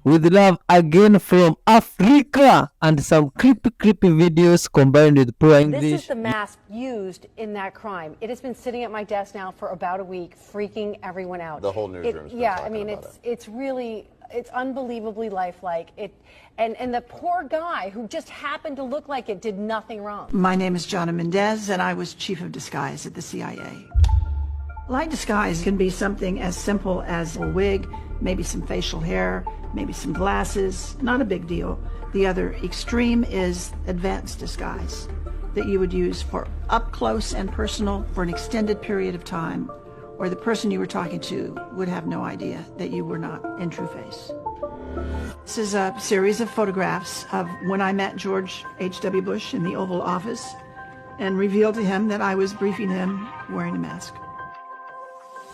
with love again from Africa and some creepy videos combined with poor English. This is the mask used in that crime. It has been sitting at my desk now for about a week, freaking everyone out. The whole newsroom's been yeah, I talking mean, about it's really, it's unbelievably lifelike. And the poor guy who just happened to look like it did nothing wrong. My name is Jonna Mendez, and I was chief of disguise at the CIA. Light disguise can be something as simple as a wig, maybe some facial hair, maybe some glasses, not a big deal. The other extreme is advanced disguise that you would use for up close and personal for an extended period of time, or the person you were talking to would have no idea that you were not in true face. This is a series of photographs of when I met George H.W. Bush in the Oval Office and revealed to him that I was briefing him wearing a mask.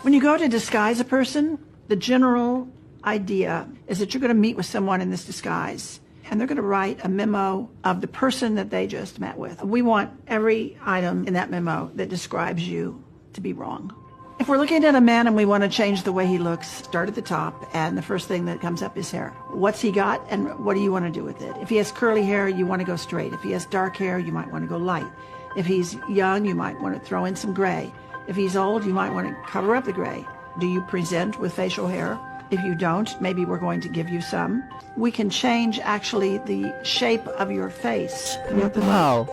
When you go to disguise a person, the general idea is that you're going to meet with someone in this disguise and they're going to write a memo of the person that they just met with. We want every item in that memo that describes you to be wrong. If we're looking at a man and we want to change the way he looks, start at the top, and the first thing that comes up is hair. What's he got and what do you want to do with it? If he has curly hair, you want to go straight. If he has dark hair, you might want to go light. If he's young, you might want to throw in some gray. If he's old, you might want to cover up the gray. Do you present with facial hair? If you don't, maybe we're going to give you some. We can change actually the shape of your face with the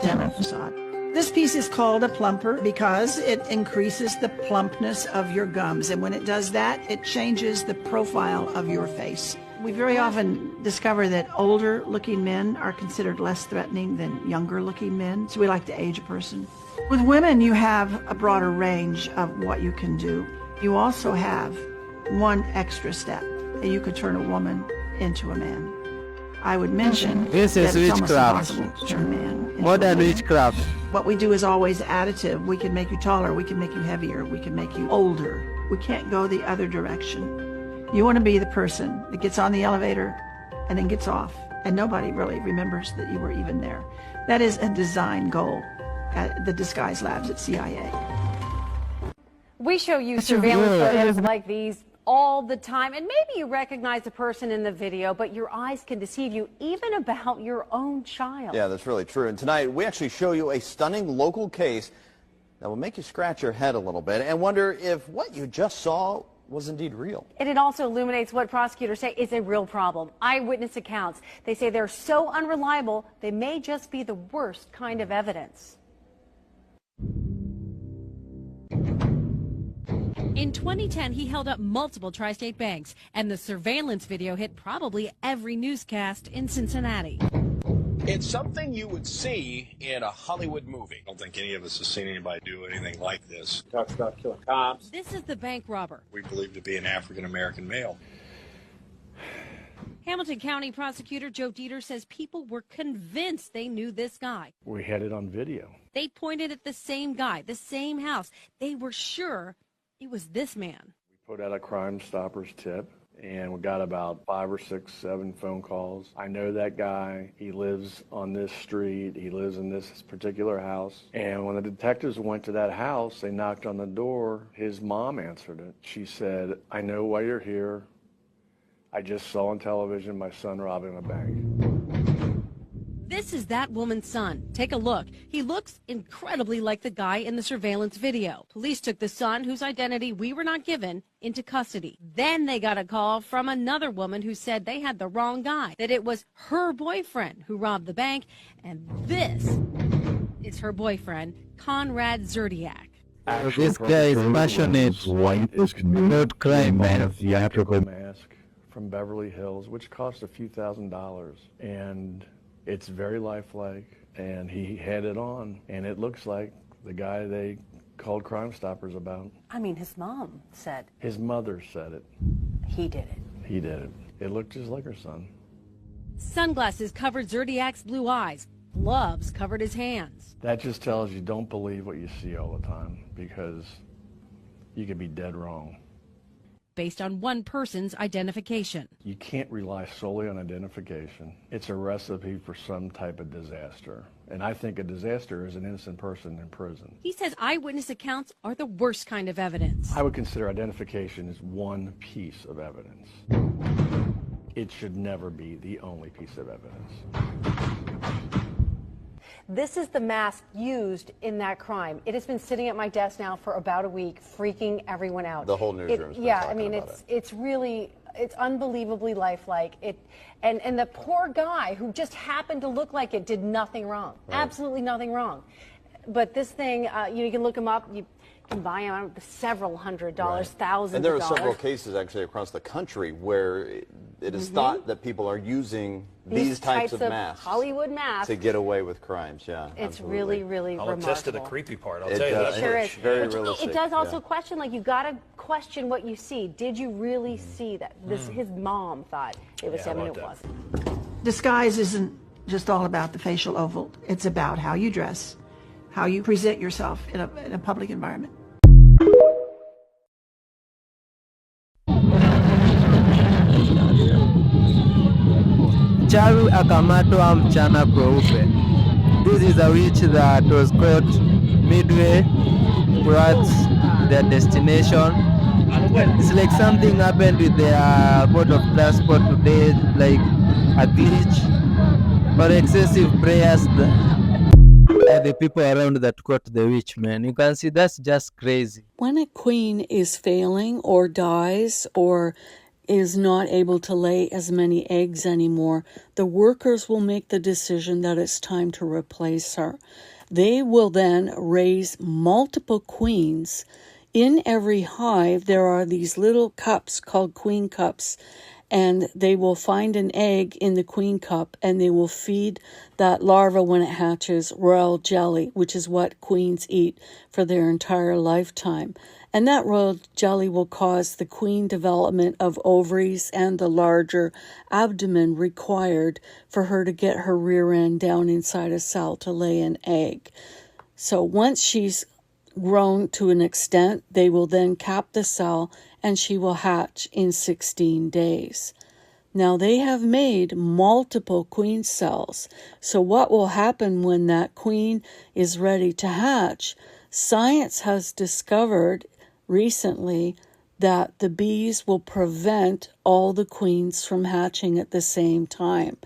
dental facade. This piece is called a plumper because it increases the plumpness of your gums. And when it does that, it changes the profile of your face. We very often discover that older looking men are considered less threatening than younger looking men. So we like to age a person. With women, you have a broader range of what you can do. You also have one extra step. You could turn a woman into a man. I would mention This is that it's almost witchcraft. impossible to turn a man into Modern a woman. witchcraft. What we do is always additive. We can make you taller, we can make you heavier, we can make you older. We can't go the other direction. You want to be the person that gets on the elevator and then gets off, and nobody really remembers that you were even there. That is a design goal at the disguise labs at CIA. We show you That's surveillance real. photos like these all the time, and maybe you recognize the person in the video, but your eyes can deceive you even about your own child. Yeah, that's really true. And tonight, we actually show you a stunning local case that will make you scratch your head a little bit and wonder if what you just saw was indeed real. And it also illuminates what prosecutors say is a real problem. Eyewitness accounts. They say they're so unreliable, they may just be the worst kind of evidence. In 2010, he held up multiple tri-state banks, and the surveillance video hit probably every newscast in Cincinnati. It's something you would see in a Hollywood movie. I don't think any of us has seen anybody do anything like this. Talks about killing cops. This is the bank robber. We believe to be an African-American male. Hamilton County prosecutor Joe Dieter says people were convinced they knew this guy. We had it on video. They pointed at the same guy, the same house. They were sure it was this man. We put out a Crime Stoppers tip, and we got about 5 or 6, 7 phone calls. I know that guy. He lives on this street. He lives in this particular house. And when the detectives went to that house, they knocked on the door. His mom answered it. She said, "I know why you're here. I just saw on television my son robbing a bank." This is that woman's son. Take a look. He looks incredibly like the guy in the surveillance video. Police took the son, whose identity we were not given, into custody. Then they got a call from another woman who said they had the wrong guy, that it was her boyfriend who robbed the bank, and this is her boyfriend, Conrad Zerdiak. This guy is passionate White is convicted about crime, man. of a theatrical mask from Beverly Hills, which cost a few $1,000s. And it's very lifelike, and he had it on, and it looks like the guy they called Crime Stoppers about. I mean, his mom said His mother said it. he did it. He did it. It looked just like her son. Sunglasses covered Zerdiak's blue eyes. Gloves covered his hands. That just tells you don't believe what you see all the time, because you could be dead wrong. Based on one person's identification. You can't rely solely on identification. It's a recipe for some type of disaster. And I think a disaster is an innocent person in prison. He says eyewitness accounts are the worst kind of evidence. I would consider identification as one piece of evidence. it should never be the only piece of evidence. This is the mask used in that crime. It has been sitting at my desk now for about a week, freaking everyone out. The whole newsroom's been yeah, I talking mean, about it's really, it's unbelievably lifelike. And the poor guy who just happened to look like it did nothing wrong, absolutely nothing wrong. But this thing, you can look him up. You can buy him several $100s, thousands of dollars. And there are several cases actually across the country where it is thought that people are using these types of masks, Hollywood masks, to get away with crimes. Yeah, it's absolutely. really I'll remarkable. attest to the creepy part. I'll It tell you does. that. It sure much. is. Very But realistic. It does also question, like, you got to question what you see. Did you really see that? His mom thought it was Yeah, him, and about it that. wasn't. Disguise isn't just all about the facial oval. It's about how you dress, how you present yourself in a public environment. Mchawi akamatwa mchana kweupe. This is a witch that was caught midway towards their destination. It's like something happened with their mode of transport today, like a glitch or excessive prayers by the people around that caught the witch, man. You can see that's just crazy. When a queen is failing or dies or is not able to lay as many eggs anymore, the workers will make the decision that it's time to replace her. They will then raise multiple queens. In every hive, there are these little cups called queen cups, and they will find an egg in the queen cup, and they will feed that larva when it hatches royal jelly, which is what queens eat for their entire lifetime. And that royal jelly will cause the queen development of ovaries and the larger abdomen required for her to get her rear end down inside a cell to lay an egg. So once she's grown to an extent, they will then cap the cell and she will hatch in 16 days. Now they have made multiple queen cells. So what will happen when that queen is ready to hatch? Science has discovered recently that the bees will prevent all the queens from hatching at the same time,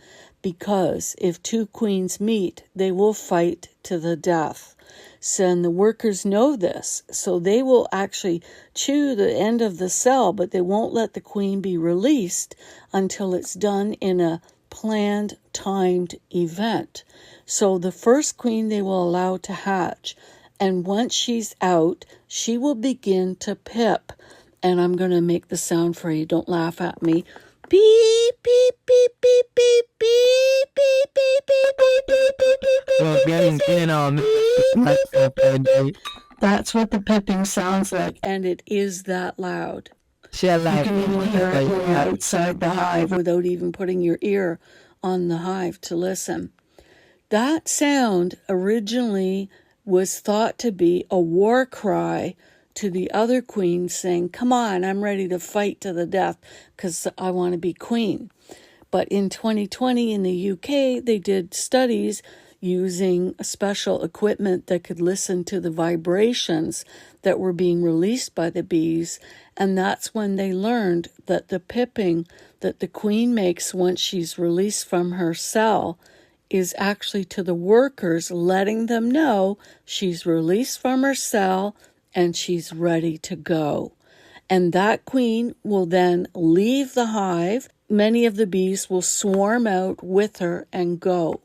because if two queens meet, they will fight to the death. So, and the workers know this, so they will actually chew the end of the cell, but they won't let the queen be released until it's done in a planned, timed event. So the first queen they will allow to hatch, and once she's out, she will begin to pip. And I'm going to make the sound for you. Don't laugh at me. Beep, beep, beep, beep, beep, beep, beep, beep, beep, beep, beep, beep, beep. That's what the pipping sounds like. And it is that loud. You can even hear it when you're outside the hive without even putting your ear on the hive to listen. That sound originally was thought to be a war cry to the other queen saying, come on, I'm ready to fight to the death because I want to be queen. But in 2020 in the UK, they did studies using special equipment that could listen to the vibrations that were being released by the bees. And that's when they learned that the pipping that the queen makes once she's released from her cell is actually to the workers, letting them know she's released from her cell and she's ready to go. And that queen will then leave the hive. Many of the bees will swarm out with her and go.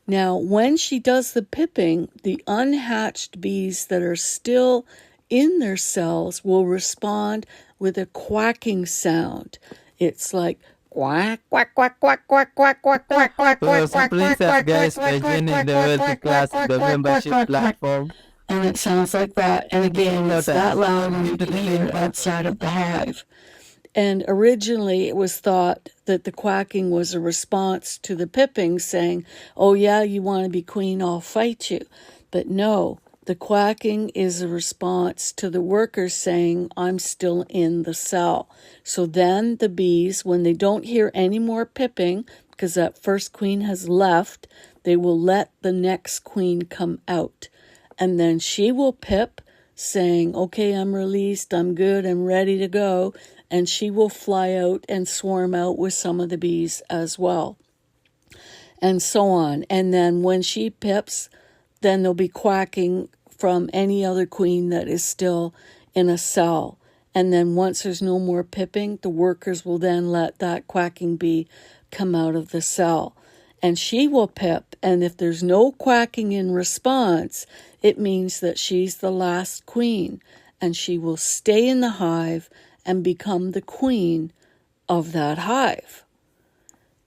Now, when she does the pipping, the unhatched bees that are still in their cells will respond with a quacking sound. It's like quack, quack, quack, quack, quack, quack, quack, quack, quack, quack, quack, Please quack, guys quack, by quack, joining quack, the quack, wealthy quack, class, quack, the quack, membership quack, quack. platform. And it sounds like that. And again, it's that loud and you can hear it outside of the hive. And originally it was thought that the quacking was a response to the pipping saying, oh yeah, you want to be queen, I'll fight you. But no, the quacking is a response to the workers saying, I'm still in the cell. So then the bees, when they don't hear any more pipping, because that first queen has left, they will let the next queen come out. And then she will pip, saying, okay, I'm released, I'm good, I'm ready to go. and she will fly out and swarm out with some of the bees as well, and so on. And then when she pips, then there'll be quacking from any other queen that is still in a cell. And then once there's no more pipping, the workers will then let that quacking bee come out of the cell. And she will pip, and if there's no quacking in response, it means that she's the last queen, and she will stay in the hive and become the queen of that hive.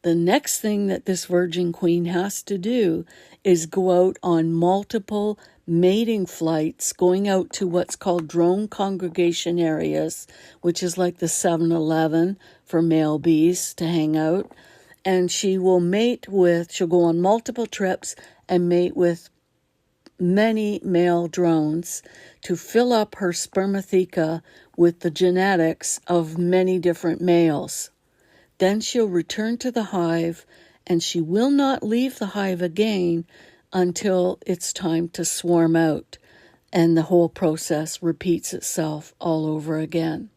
The next thing that this virgin queen has to do is go out on multiple mating flights, going out to what's called drone congregation areas, which is like the 7-Eleven for male bees to hang out. And she will she'll go on multiple trips and mate with many male drones to fill up her spermatheca with the genetics of many different males. Then she'll return to the hive, and she will not leave the hive again until it's time to swarm out. And the whole process repeats itself all over again.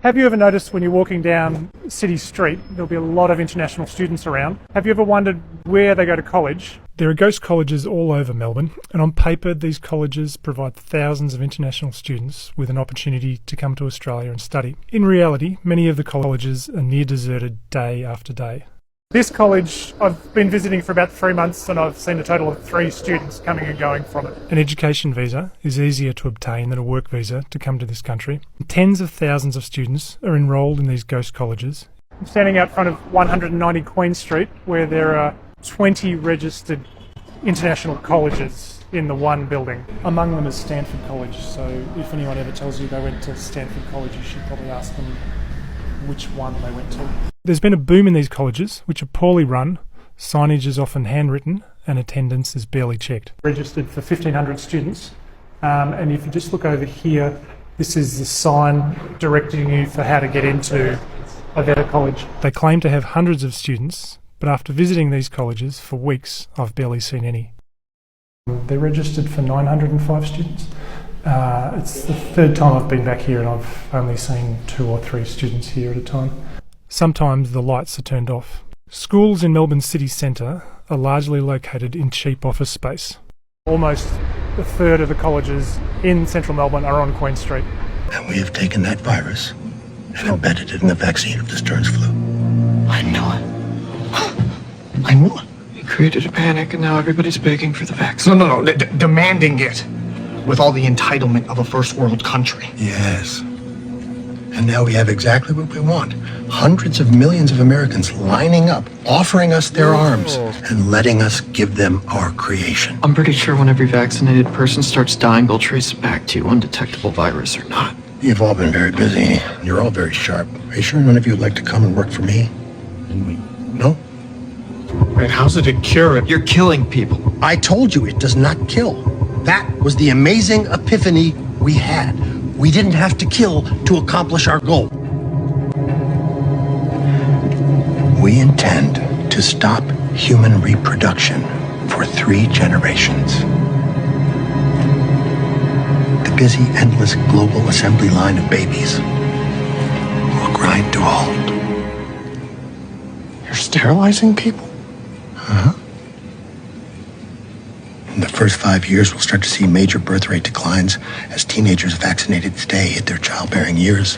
Have you ever noticed when you're walking down City Street, there'll be a lot of international students around? Have you ever wondered where they go to college? There are ghost colleges all over Melbourne, and on paper these colleges provide thousands of international students with an opportunity to come to Australia and study. In reality, many of the colleges are near deserted day after day. This college I've been visiting for about 3 months, and I've seen a total of 3 students coming and going from it. An education visa is easier to obtain than a work visa to come to this country. Tens of thousands of students are enrolled in these ghost colleges. I'm standing out front of 190 Queen Street, where there are 20 registered international colleges in the one building. Among them is Stanford College, so if anyone ever tells you they went to Stanford College, you should probably ask them which one they went to. There's been a boom in these colleges, which are poorly run, signage is often handwritten, and attendance is barely checked. Registered for 1,500 students, and if you just look over here, this is the sign directing you for how to get into a better college. They claim to have hundreds of students, but after visiting these colleges for weeks, I've barely seen any. They're registered for 905 students. It's the 3rd time I've been back here, and I've only seen 2 or 3 students here at a time. Sometimes the lights are turned off. Schools in Melbourne's city centre are largely located in cheap office space. Almost a third of the colleges in central Melbourne are on Queen Street. And we have taken that virus and embedded it in the vaccine of the Stearns flu. I knew it. I knew it. You created a panic, and now everybody's begging for the vaccine. No. Demanding it with all the entitlement of a first world country. Yes. And now we have exactly what we want. Hundreds of millions of Americans lining up, offering us their arms, and letting us give them our creation. I'm pretty sure when every vaccinated person starts dying, they'll trace it back to you, undetectable virus or not. You've all been very busy. You're all very sharp. Are you sure none of you would like to come and work for me? No? Right, how's it a cure? You're killing people. I told you it does not kill. That was the amazing epiphany we had. We didn't have to kill to accomplish our goal. We intend to stop human reproduction for 3 generations. The busy, endless global assembly line of babies will grind to a halt. You're sterilizing people? Uh-huh. In the first 5 years, we'll start to see major birth rate declines as teenagers vaccinated today hit their childbearing years.